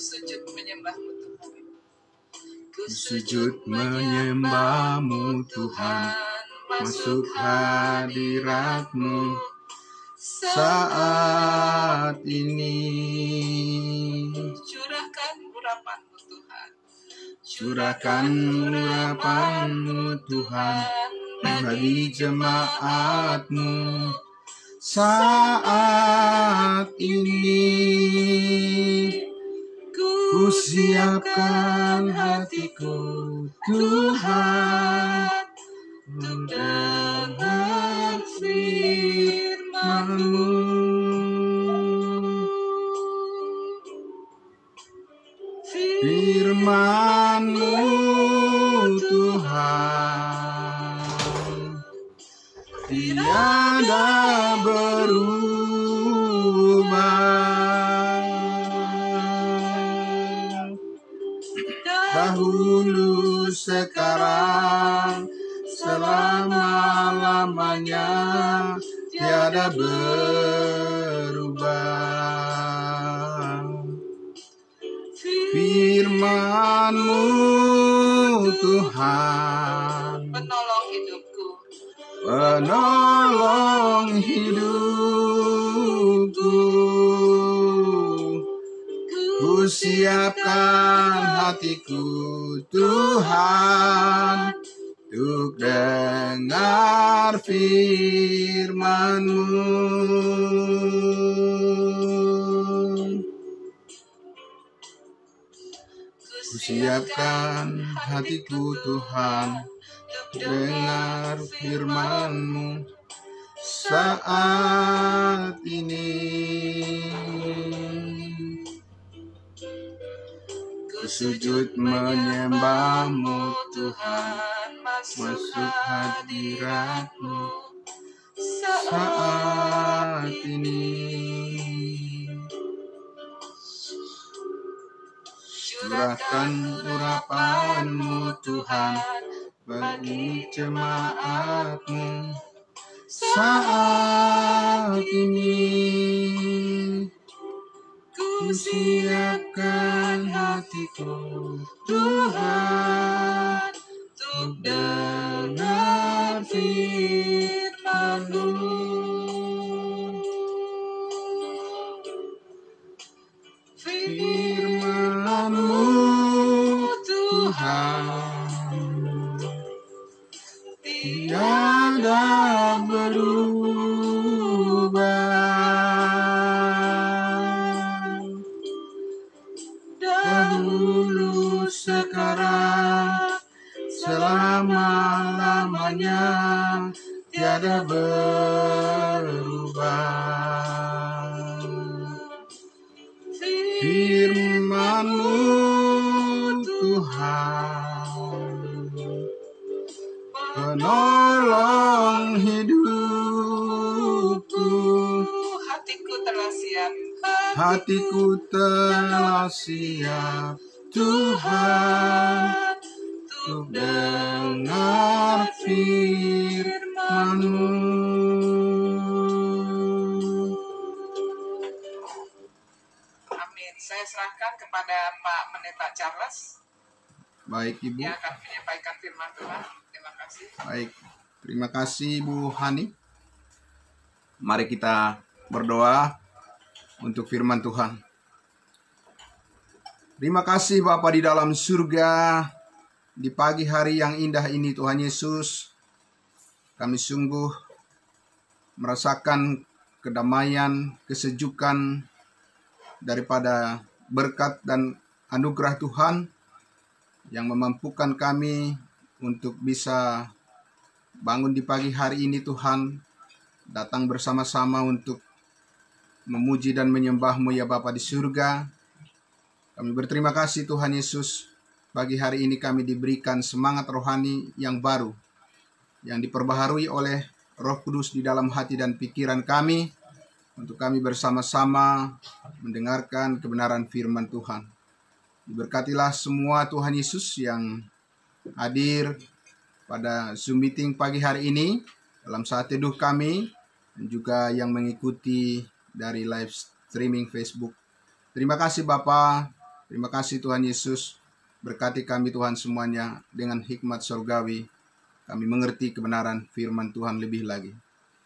sujud menyembahmu Tuhan. Ku sujud menyembahmu Tuhan, masuk hadiratmu saat ini. Curahkan urapanmu Tuhan. Curahkan urapanmu Tuhan bagi jemaatmu saat ini. Ku siapkan hatiku Tuhan untuk dengar firman-Mu. Firman-Mu Tuhan tiada berubah. Dahulu, sekarang, selama-lamanya tiada berubah. Firman-Mu Tuhan Penolong hidupku. Penolong hidupku. Ku siapkan hatiku Tuhan untuk dengar firman-Mu. Ku siapkan hatiku Tuhan untuk dengar firman-Mu saat ini. Ku sujud menyembahmu Tuhan, masuk hadirat-Mu saat ini. Curahkan urapan-Mu Tuhan bagi jemaat-Mu saat ini. Ku siapkan hatiku Tuhan untuk dengar firman-Mu. Firman-Mu Tuhan tiada berubah. Dahulu, sekarang, selama-lamanya tiada berubah. Firman-Mu Tuhan penolong hidupku. Hatiku telah siap. Hatiku telah siap Tuhan untuk dengar firman-Mu. Amin. Saya serahkan kepada Pak Pendeta Charles. Baik Ibu. Yang akan menyampaikan firman Tuhan. Terima kasih. Baik. Terima kasih Bu Hani. Mari kita berdoa untuk firman Tuhan. Terima kasih Bapa di dalam surga, di pagi hari yang indah ini Tuhan Yesus, kami sungguh merasakan kedamaian, kesejukan daripada berkat dan anugerah Tuhan yang memampukan kami untuk bisa bangun di pagi hari ini Tuhan, datang bersama-sama untuk memuji dan menyembah-Mu ya Bapa di surga. Kami berterima kasih Tuhan Yesus, pagi hari ini kami diberikan semangat rohani yang baru, yang diperbaharui oleh Roh Kudus di dalam hati dan pikiran kami, untuk kami bersama-sama mendengarkan kebenaran firman Tuhan. Diberkatilah semua Tuhan Yesus yang hadir pada Zoom meeting pagi hari ini, dalam saat teduh kami, dan juga yang mengikuti dari live streaming Facebook. Terima kasih Bapa, Terima kasih Tuhan Yesus. Berkati kami Tuhan semuanya dengan hikmat surgawi. Kami mengerti kebenaran firman Tuhan lebih lagi.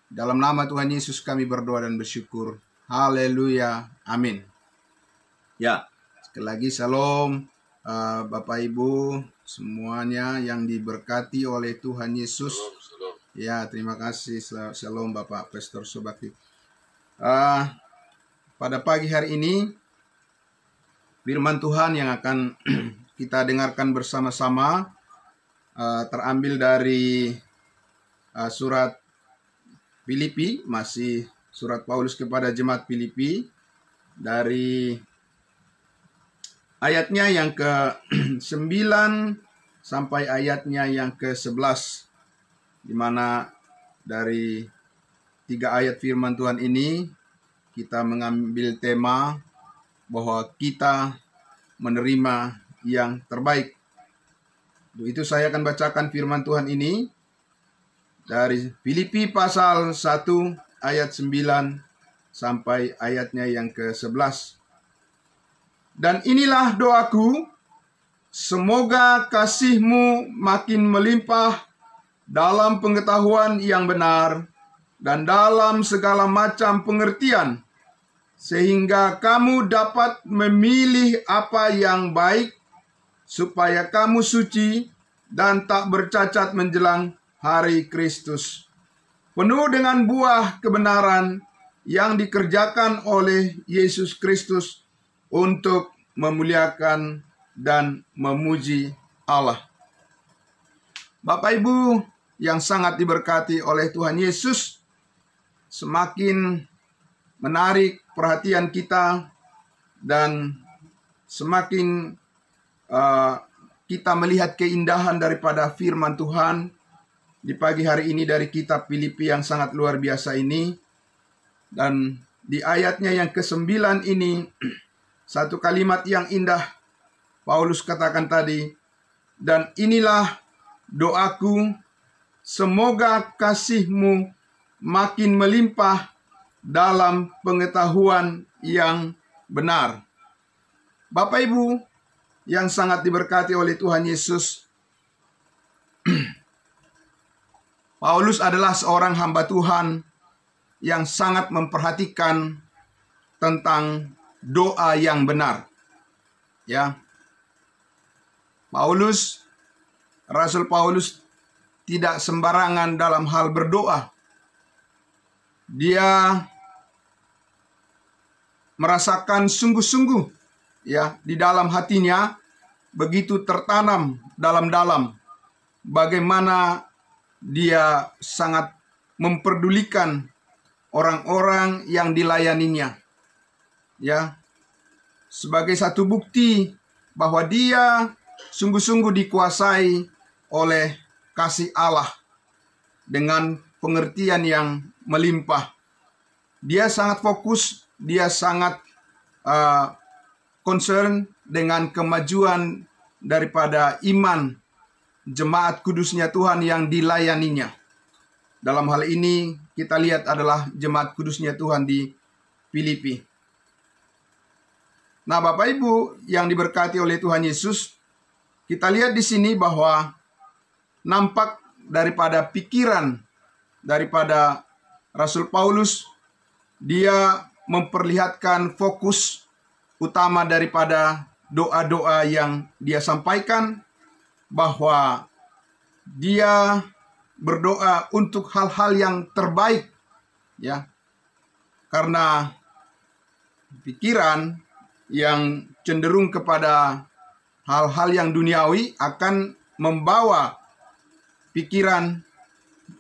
Dalam nama Tuhan Yesus kami berdoa dan bersyukur. Haleluya. Amin. Ya, sekali lagi shalom Bapak Ibu semuanya yang diberkati oleh Tuhan Yesus. Ya, terima kasih. Shalom Bapak Pastor Subakti. Pada pagi hari ini firman Tuhan yang akan kita dengarkan bersama-sama terambil dari surat Filipi, masih surat Paulus kepada jemaat Filipi, dari ayatnya yang ke-9 sampai ayatnya yang ke-11, di mana dari 3 ayat firman Tuhan ini kita mengambil tema bahwa kita menerima yang terbaik. Untuk itu saya akan bacakan firman Tuhan ini dari Filipi pasal 1 ayat 9 sampai ayatnya yang ke-11. Dan inilah doaku, semoga kasih-Mu makin melimpah dalam pengetahuan yang benar dan dalam segala macam pengertian, sehingga kamu dapat memilih apa yang baik, supaya kamu suci dan tak bercacat menjelang hari Kristus, penuh dengan buah kebenaran yang dikerjakan oleh Yesus Kristus untuk memuliakan dan memuji Allah. Bapak Ibu yang sangat diberkati oleh Tuhan Yesus, semakin menarik perhatian kita dan semakin kita melihat keindahan daripada firman Tuhan di pagi hari ini dari kitab Filipi yang sangat luar biasa ini. Dan di ayatnya yang ke-9 ini, satu kalimat yang indah Paulus katakan tadi, dan inilah doaku, semoga kasih-Mu makin melimpah dalam pengetahuan yang benar. Bapak Ibu yang sangat diberkati oleh Tuhan Yesus, Paulus adalah seorang hamba Tuhan yang sangat memperhatikan tentang doa yang benar. Ya. Rasul Paulus tidak sembarangan dalam hal berdoa. Dia merasakan sungguh-sungguh ya di dalam hatinya, begitu tertanam dalam-dalam bagaimana dia sangat memperdulikan orang-orang yang dilayaninya. Ya. Sebagai satu bukti bahwa dia sungguh-sungguh dikuasai oleh kasih Allah dengan pengertian yang melimpah. Dia sangat fokus, dia sangat concern dengan kemajuan daripada iman jemaat kudusnya Tuhan yang dilayaninya. Dalam hal ini kita lihat adalah jemaat kudusnya Tuhan di Filipi. Nah, Bapak Ibu yang diberkati oleh Tuhan Yesus, kita lihat di sini bahwa nampak daripada pikiran daripada Rasul Paulus, dia memperlihatkan fokus utama daripada doa-doa yang dia sampaikan, bahwa dia berdoa untuk hal-hal yang terbaik, ya. Karena pikiran yang cenderung kepada hal-hal yang duniawi akan membawa pikiran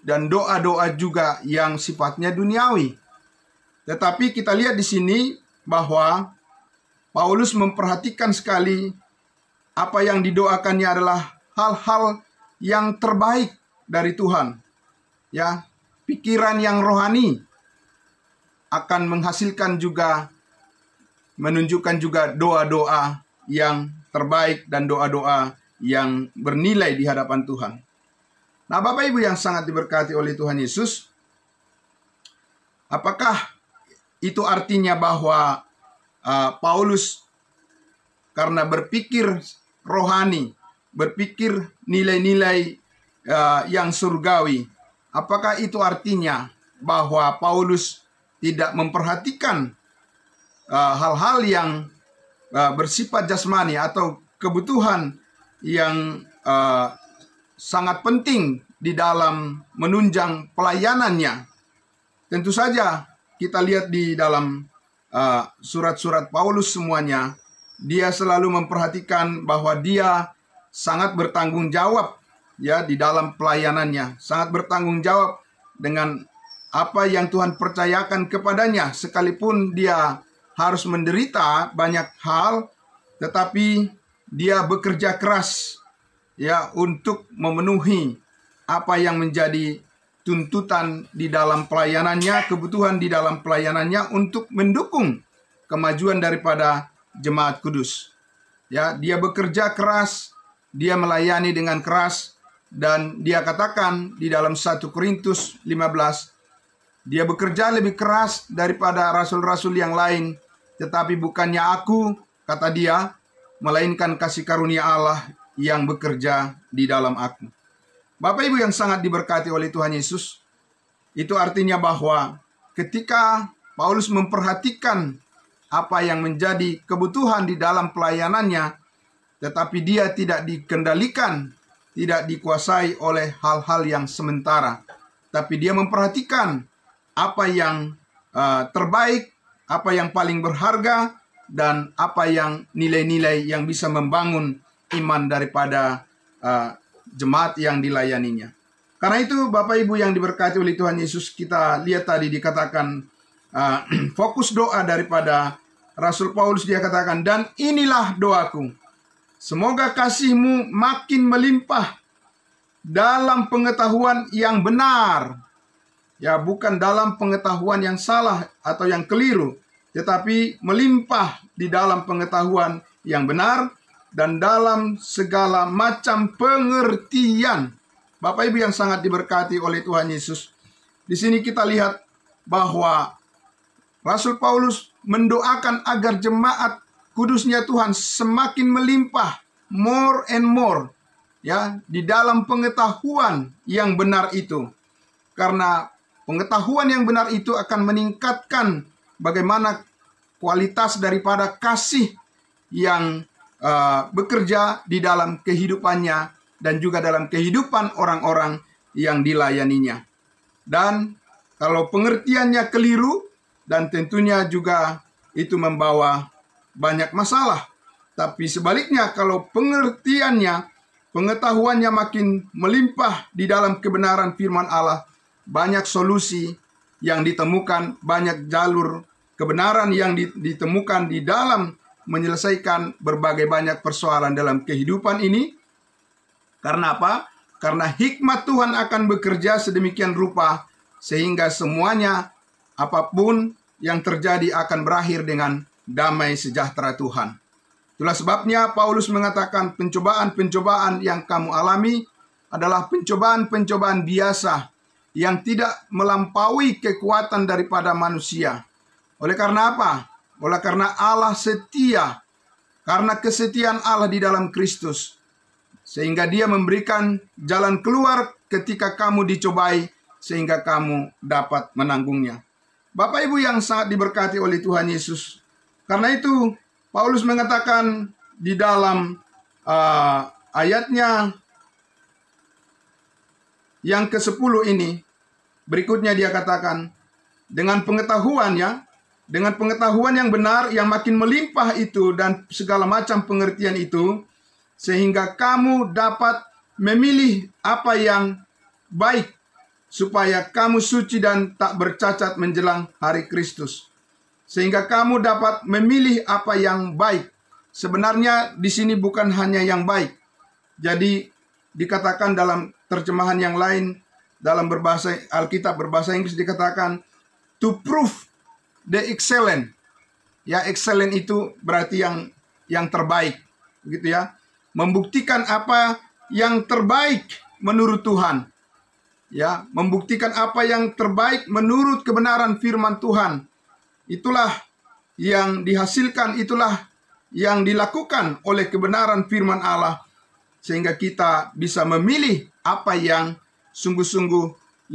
dan doa-doa juga yang sifatnya duniawi. Tetapi kita lihat di sini bahwa Paulus memperhatikan sekali apa yang didoakannya adalah hal-hal yang terbaik dari Tuhan. Ya, pikiran yang rohani akan menghasilkan juga, menunjukkan juga doa-doa yang terbaik dan doa-doa yang bernilai di hadapan Tuhan. Nah, Bapak Ibu yang sangat diberkati oleh Tuhan Yesus, apakah itu artinya bahwa Paulus karena berpikir rohani, berpikir nilai-nilai yang surgawi. Apakah itu artinya bahwa Paulus tidak memperhatikan hal-hal yang bersifat jasmani atau kebutuhan yang sangat penting di dalam menunjang pelayanannya? Tentu saja kita lihat di dalam surat-surat Paulus semuanya, dia selalu memperhatikan bahwa dia sangat bertanggung jawab ya di dalam pelayanannya, sangat bertanggung jawab dengan apa yang Tuhan percayakan kepadanya, sekalipun dia harus menderita banyak hal, tetapi dia bekerja keras ya untuk memenuhi apa yang menjadi tuntutan di dalam pelayanannya, kebutuhan di dalam pelayanannya untuk mendukung kemajuan daripada jemaat kudus. Ya, dia bekerja keras, dia melayani dengan keras, dan dia katakan di dalam 1 Korintus 15, dia bekerja lebih keras daripada rasul-rasul yang lain, tetapi bukannya aku, kata dia, melainkan kasih karunia Allah yang bekerja di dalam aku. Bapak Ibu yang sangat diberkati oleh Tuhan Yesus, itu artinya bahwa ketika Paulus memperhatikan apa yang menjadi kebutuhan di dalam pelayanannya, tetapi dia tidak dikendalikan, tidak dikuasai oleh hal-hal yang sementara, tapi dia memperhatikan apa yang terbaik, apa yang paling berharga, dan apa yang nilai-nilai yang bisa membangun iman daripada jemaat yang dilayaninya. Karena itu Bapak Ibu yang diberkati oleh Tuhan Yesus, kita lihat tadi dikatakan fokus doa daripada Rasul Paulus, dia katakan, dan inilah doaku, semoga kasihmu makin melimpah dalam pengetahuan yang benar. Ya, bukan dalam pengetahuan yang salah atau yang keliru, tetapi melimpah di dalam pengetahuan yang benar dan dalam segala macam pengertian. Bapak Ibu yang sangat diberkati oleh Tuhan Yesus, di sini kita lihat bahwa Rasul Paulus mendoakan agar jemaat kudusnya Tuhan semakin melimpah, more and more, ya, di dalam pengetahuan yang benar itu. Karena pengetahuan yang benar itu akan meningkatkan bagaimana kualitas daripada kasih yang bekerja di dalam kehidupannya dan juga dalam kehidupan orang-orang yang dilayaninya. Dan kalau pengertiannya keliru, dan tentunya juga itu membawa banyak masalah. Tapi sebaliknya, kalau pengertiannya, pengetahuannya makin melimpah di dalam kebenaran firman Allah, banyak solusi yang ditemukan, banyak jalur kebenaran yang ditemukan di dalam menyelesaikan berbagai banyak persoalan dalam kehidupan ini. Karena apa? Karena hikmat Tuhan akan bekerja sedemikian rupa sehingga semuanya, apapun yang terjadi, akan berakhir dengan damai sejahtera Tuhan. Itulah sebabnya Paulus mengatakan pencobaan-pencobaan yang kamu alami adalah pencobaan-pencobaan biasa yang tidak melampaui kekuatan daripada manusia. Oleh karena apa? Oleh karena Allah setia, karena kesetiaan Allah di dalam Kristus, sehingga Dia memberikan jalan keluar ketika kamu dicobai, sehingga kamu dapat menanggungnya. Bapak Ibu yang sangat diberkati oleh Tuhan Yesus, karena itu Paulus mengatakan di dalam ayatnya yang ke-10 ini, berikutnya dia katakan, dengan pengetahuan yang benar yang makin melimpah itu dan segala macam pengertian itu, sehingga kamu dapat memilih apa yang baik, supaya kamu suci dan tak bercacat menjelang hari Kristus. Sehingga kamu dapat memilih apa yang baik. Sebenarnya di sini bukan hanya yang baik. Jadi dikatakan dalam terjemahan yang lain, dalam berbahasa Alkitab berbahasa Inggris dikatakan to prove the excellent. Ya, excellent itu berarti yang terbaik, begitu ya. Membuktikan apa yang terbaik menurut Tuhan. Ya, membuktikan apa yang terbaik menurut kebenaran firman Tuhan. Itulah yang dihasilkan, itulah yang dilakukan oleh kebenaran firman Allah, sehingga kita bisa memilih apa yang sungguh-sungguh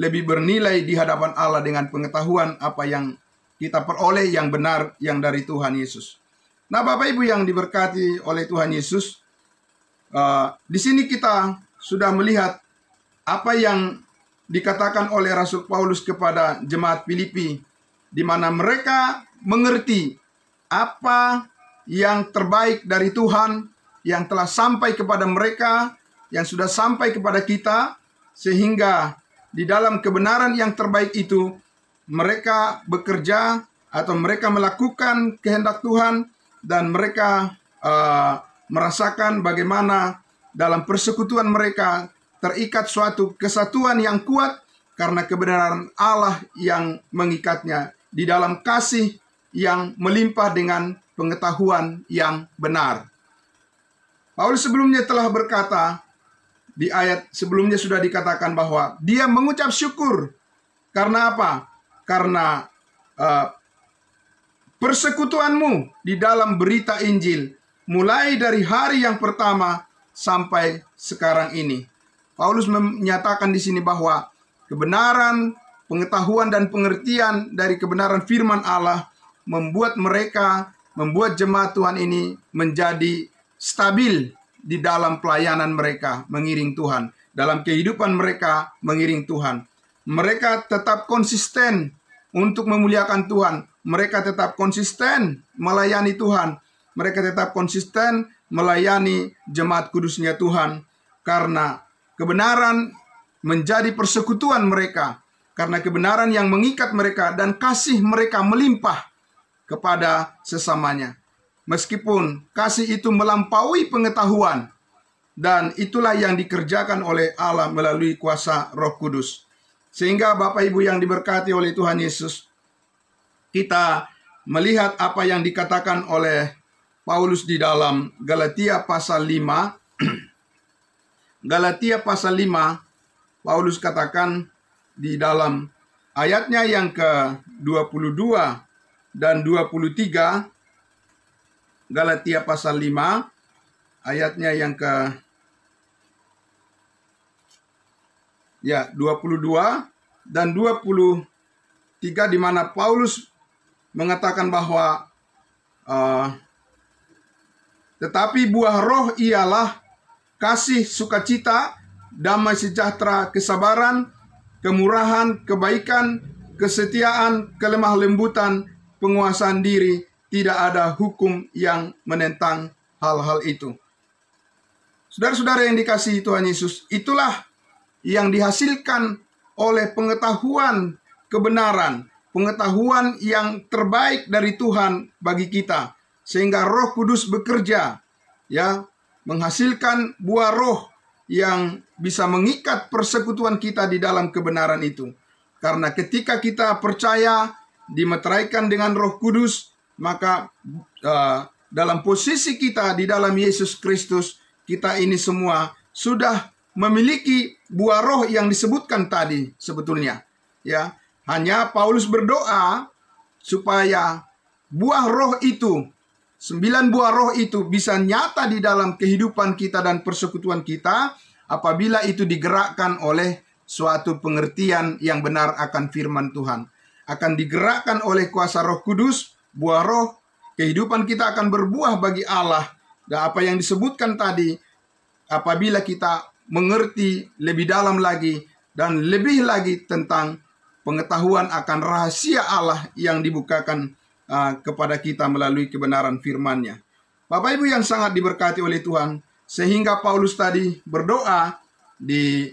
lebih bernilai di hadapan Allah dengan pengetahuan apa yang kita peroleh yang benar yang dari Tuhan Yesus. Nah, Bapak Ibu yang diberkati oleh Tuhan Yesus, di sini kita sudah melihat apa yang dikatakan oleh Rasul Paulus kepada jemaat Filipi, di mana mereka mengerti apa yang terbaik dari Tuhan yang telah sampai kepada mereka, yang sudah sampai kepada kita, sehingga di dalam kebenaran yang terbaik itu mereka bekerja atau mereka melakukan kehendak Tuhan, dan mereka merasakan bagaimana dalam persekutuan mereka terikat suatu kesatuan yang kuat karena kebenaran Allah yang mengikatnya di dalam kasih yang melimpah dengan pengetahuan yang benar. Paulus sebelumnya telah berkata, di ayat sebelumnya sudah dikatakan bahwa dia mengucap syukur. Karena apa? Karena persekutuanmu di dalam berita Injil, mulai dari hari yang pertama sampai sekarang ini. Paulus menyatakan di sini bahwa kebenaran, pengetahuan dan pengertian dari kebenaran firman Allah membuat jemaat Tuhan ini menjadi stabil di dalam pelayanan mereka mengiring Tuhan, dalam kehidupan mereka mengiring Tuhan. Mereka tetap konsisten untuk memuliakan Tuhan. Mereka tetap konsisten melayani Tuhan. Mereka tetap konsisten melayani jemaat kudusnya Tuhan, karena kebenaran menjadi persekutuan mereka, karena kebenaran yang mengikat mereka dan kasih mereka melimpah kepada sesamanya. Meskipun kasih itu melampaui pengetahuan, dan itulah yang dikerjakan oleh Allah melalui kuasa Roh Kudus. Sehingga Bapak Ibu yang diberkati oleh Tuhan Yesus, kita melihat apa yang dikatakan oleh Paulus di dalam Galatia pasal 5. Galatia pasal 5, Paulus katakan di dalam ayatnya yang ke-22 dan 23, Galatia pasal 5, ayatnya yang ke 22 dan 23, di mana Paulus mengatakan bahwa tetapi buah roh ialah kasih, sukacita, damai sejahtera, kesabaran, kemurahan, kebaikan, kesetiaan, kelemah lembutan, penguasaan diri. Tidak ada hukum yang menentang hal-hal itu. Saudara-saudara yang dikasihi Tuhan Yesus, itulah yang dihasilkan oleh pengetahuan kebenaran, pengetahuan yang terbaik dari Tuhan bagi kita, sehingga Roh Kudus bekerja, ya, menghasilkan buah roh yang bisa mengikat persekutuan kita di dalam kebenaran itu. Karena ketika kita percaya, dimeteraikan dengan Roh Kudus, maka dalam posisi kita di dalam Yesus Kristus, kita ini semua sudah memiliki buah roh yang disebutkan tadi sebetulnya. Ya, hanya Paulus berdoa supaya buah roh itu, 9 buah roh itu bisa nyata di dalam kehidupan kita dan persekutuan kita apabila itu digerakkan oleh suatu pengertian yang benar akan firman Tuhan. Akan digerakkan oleh kuasa Roh Kudus, buah roh, kehidupan kita akan berbuah bagi Allah. Dan apa yang disebutkan tadi, apabila kita mengerti lebih dalam lagi dan lebih lagi tentang pengetahuan akan rahasia Allah yang dibukakan kepada kita melalui kebenaran firman-Nya. Bapak Ibu yang sangat diberkati oleh Tuhan, sehingga Paulus tadi berdoa di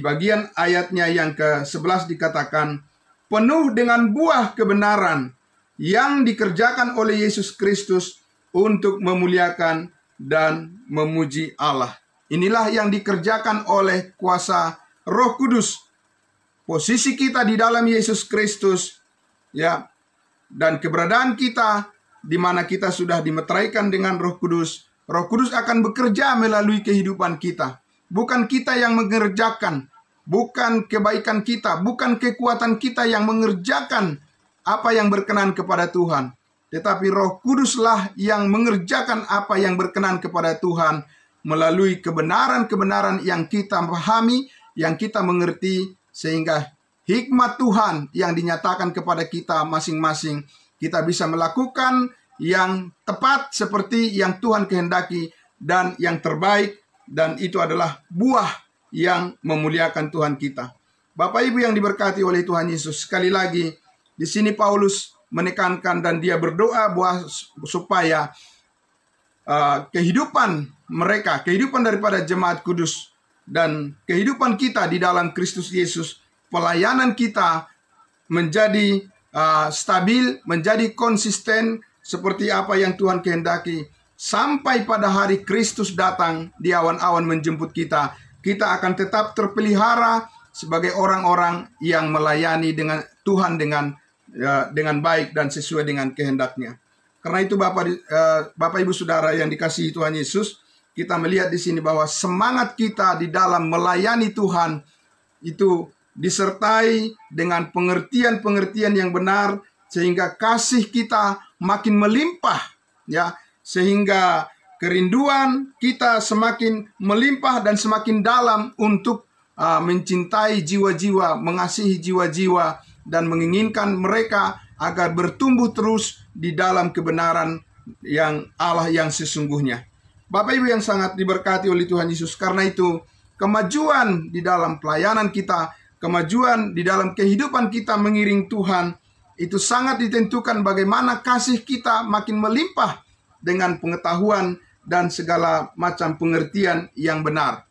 bagian ayatnya yang ke-11 dikatakan, penuh dengan buah kebenaran yang dikerjakan oleh Yesus Kristus untuk memuliakan dan memuji Allah. Inilah yang dikerjakan oleh kuasa Roh Kudus. Posisi kita di dalam Yesus Kristus, ya, dan keberadaan kita di mana kita sudah dimeteraikan dengan Roh Kudus. Roh Kudus akan bekerja melalui kehidupan kita. Bukan kita yang mengerjakan, bukan kebaikan kita, bukan kekuatan kita yang mengerjakan apa yang berkenan kepada Tuhan. tetapi Roh Kuduslah yang mengerjakan apa yang berkenan kepada Tuhan melalui kebenaran-kebenaran yang kita pahami, yang kita mengerti, sehingga hikmat Tuhan yang dinyatakan kepada kita masing-masing, kita bisa melakukan yang tepat seperti yang Tuhan kehendaki dan yang terbaik, dan itu adalah buah yang memuliakan Tuhan kita. Bapak Ibu yang diberkati oleh Tuhan Yesus, sekali lagi di sini Paulus menekankan dan dia berdoa supaya kehidupan mereka, kehidupan daripada jemaat kudus dan kehidupan kita di dalam Kristus Yesus, pelayanan kita menjadi stabil, menjadi konsisten seperti apa yang Tuhan kehendaki. Sampai pada hari Kristus datang di awan-awan menjemput kita, kita akan tetap terpelihara sebagai orang-orang yang melayani dengan Tuhan dengan baik dan sesuai dengan kehendaknya. Karena itu Bapak Ibu Saudara yang dikasihi Tuhan Yesus, kita melihat di sini bahwa semangat kita di dalam melayani Tuhan itu disertai dengan pengertian-pengertian yang benar, sehingga kasih kita makin melimpah, ya, sehingga kerinduan kita semakin melimpah dan semakin dalam untuk mencintai jiwa-jiwa, mengasihi jiwa-jiwa, dan menginginkan mereka agar bertumbuh terus di dalam kebenaran yang Allah yang sesungguhnya. Bapak Ibu yang sangat diberkati oleh Tuhan Yesus, karena itu kemajuan di dalam pelayanan kita, kemajuan di dalam kehidupan kita mengiring Tuhan, itu sangat ditentukan bagaimana kasih kita makin melimpah dengan pengetahuan dan segala macam pengertian yang benar.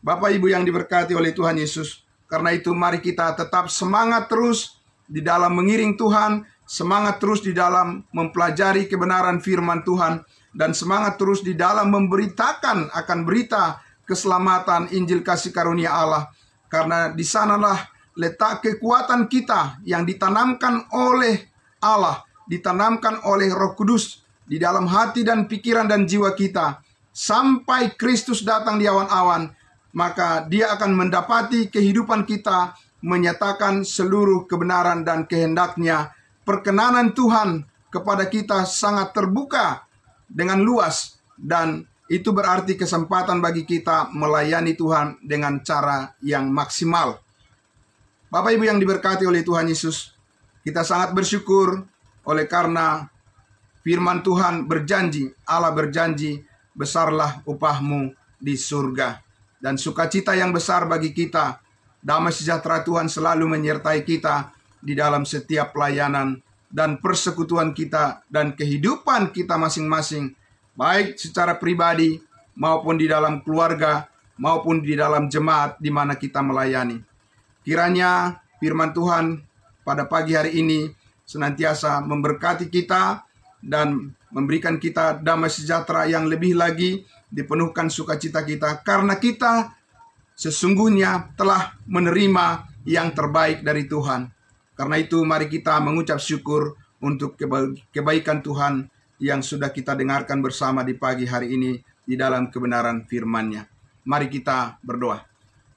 Bapak Ibu yang diberkati oleh Tuhan Yesus, karena itu mari kita tetap semangat terus di dalam mengiring Tuhan, semangat terus di dalam mempelajari kebenaran firman Tuhan, dan semangat terus di dalam memberitakan akan berita keselamatan Injil kasih karunia Allah. Karena di sanalah letak kekuatan kita yang ditanamkan oleh Allah, ditanamkan oleh Roh Kudus di dalam hati dan pikiran dan jiwa kita. Sampai Kristus datang di awan-awan, maka dia akan mendapati kehidupan kita menyatakan seluruh kebenaran dan kehendaknya. Perkenanan Tuhan kepada kita sangat terbuka dengan luas, dan itu berarti kesempatan bagi kita melayani Tuhan dengan cara yang maksimal. Bapak Ibu yang diberkati oleh Tuhan Yesus, kita sangat bersyukur oleh karena firman Tuhan berjanji, Allah berjanji, besarlah upahmu di surga. Dan sukacita yang besar bagi kita, damai sejahtera Tuhan selalu menyertai kita di dalam setiap pelayanan dan persekutuan kita dan kehidupan kita masing-masing, baik secara pribadi maupun di dalam keluarga maupun di dalam jemaat di mana kita melayani. Kiranya firman Tuhan pada pagi hari ini senantiasa memberkati kita dan memberikan kita damai sejahtera yang lebih lagi, dipenuhkan sukacita kita karena kita sesungguhnya telah menerima yang terbaik dari Tuhan. Karena itu mari kita mengucap syukur untuk kebaikan Tuhan yang sudah kita dengarkan bersama di pagi hari ini di dalam kebenaran firman-Nya. Mari kita berdoa.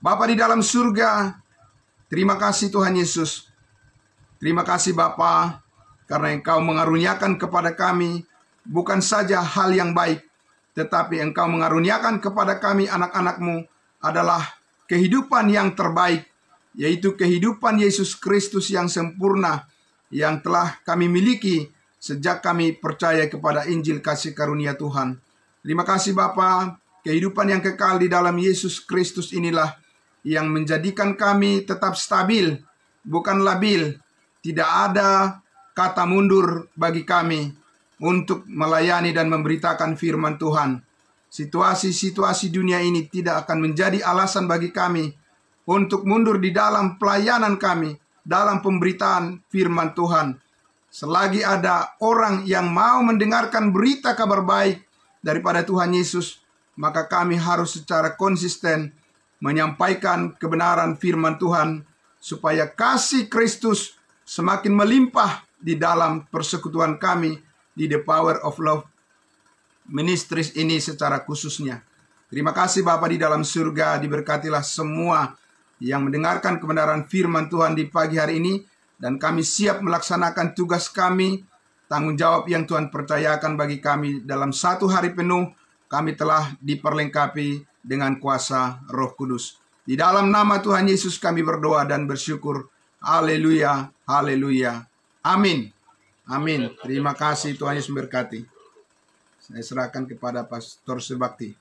Bapa di dalam surga, terima kasih Tuhan Yesus. Terima kasih Bapa, karena Engkau mengaruniakan kepada kami bukan saja hal yang baik, tetapi Engkau mengaruniakan kepada kami anak-anak-Mu adalah kehidupan yang terbaik, yaitu kehidupan Yesus Kristus yang sempurna, yang telah kami miliki sejak kami percaya kepada Injil kasih karunia Tuhan. Terima kasih Bapa, kehidupan yang kekal di dalam Yesus Kristus inilah yang menjadikan kami tetap stabil, bukan labil. Tidak ada kata mundur bagi kami untuk melayani dan memberitakan firman Tuhan. Situasi-situasi dunia ini tidak akan menjadi alasan bagi kami untuk mundur di dalam pelayanan kami, dalam pemberitaan firman Tuhan. Selagi ada orang yang mau mendengarkan berita kabar baik daripada Tuhan Yesus, maka kami harus secara konsisten menyampaikan kebenaran firman Tuhan, supaya kasih Kristus semakin melimpah di dalam persekutuan kami di The Power of Love Ministries ini secara khususnya. Terima kasih Bapa di dalam surga, diberkatilah semua yang mendengarkan kebenaran firman Tuhan di pagi hari ini, dan kami siap melaksanakan tugas kami tanggung jawab yang Tuhan percayakan bagi kami dalam satu hari penuh, kami telah diperlengkapi dengan kuasa Roh Kudus. Di dalam nama Tuhan Yesus kami berdoa dan bersyukur. Haleluya, haleluya. Amin. Amin. Terima kasih, Tuhan Yesus memberkati. Saya serahkan kepada Pastor Subakti.